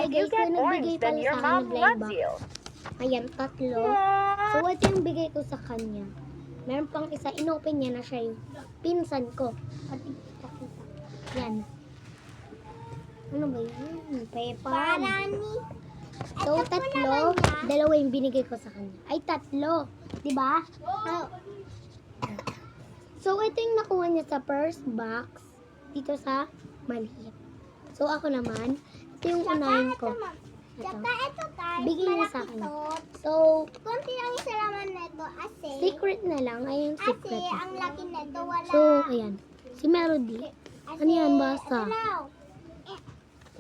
Hi If you guys, so get nagbigay points, then pala your sa akin mom ng blind loves box. you. Ayan, 3. So, ito yung bigay ko sa kanya. Meron pang isa, inopen niya na siya yung pinsan ko. At kita. Yan. Ano ba yun? Pepan. So, 3. 2 yung binigay ko sa kanya. Ay, 3. Diba? Oh. So, ito yung nakuha niya sa first box. Dito sa maliit. So, ako naman, ito yung unahin ko. Ito. Bigay niya sa akin. So, Konti lang yung salaman nito kasi secret na lang. Ay, yung secret. ang laki nito wala. So, ayan. Si Melody. Ano yan? Basa.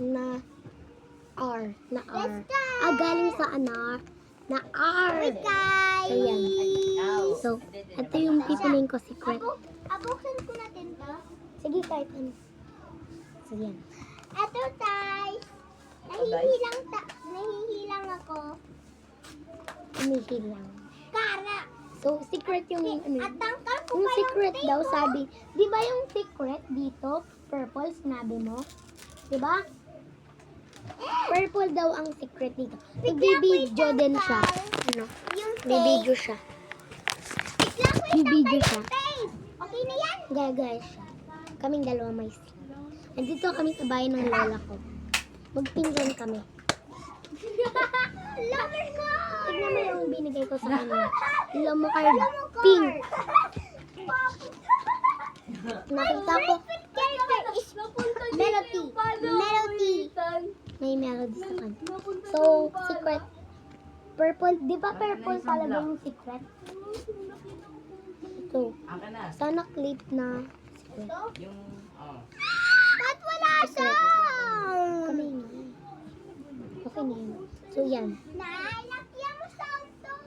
Na R. Na R. Ah, galing sa anar. Na R. Guys! So, yan. So, ito yung pipiliin ko secret. Abuksan ko natin to. Sige, kahit ano. So, yan. Ito, guys. Nahihilang ako. Umihilang. Kara! So, secret yung ano. At tangkal ko Yung pa secret yung daw tape, sabi, di ba yung secret dito, purple, sinabi mo? Di ba? Purple daw ang secret dito. Nagbibideo din siya. Ano? Yung May video siya. May video siya. tape. Okay na yan? Guys siya. Kaming dalawa may stick. Nandito kami sa bahay ng lola ko. Magpinsan kami. Lover ko! Tignan mo yung binigay ko sa kanya. Lomo card. Pink. Nakita ko. Melody. May melody sa kanya. So, secret. Purple. Di ba purple talaga yung secret? Ito. Sana clip na secret. Ba't wala Secret. sound? Kami na. Okay na yun. So, yan. Nay, lakyan mo sound to.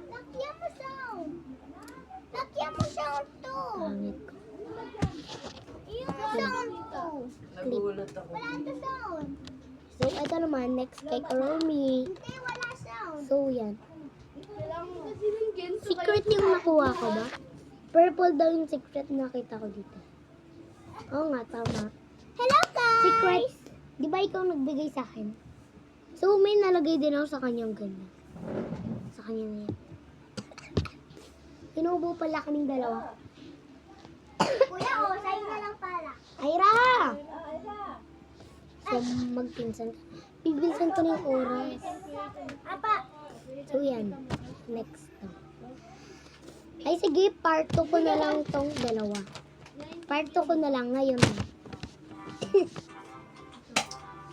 Lakyan mo sound. Lakyan mo sound to. Pangit ko. Yung sound to. Nagulat ako. Wala to sound. So, ito naman. Next kay Karomi. Hindi, wala sound. So, yan. Secret yung nakuha ko ba? Purple daw yung secret na nakita ko dito. Oo nga, tama. Hello, guys. Secret. Di ba ikaw nagbigay sa akin? So, may nalagay din ako sa kanyang ganyan. Sa kanya na yan. Inuubo pala kaming dalawa. Kuya, oh, sa'yo na lang pala. Ayra! So, magpinsan. Pipinsan ko na yung oras. Apa, So, yan. Next to. Ay, sige, part 2 ko na lang tong dalawa. Part 2 ko na lang ngayon.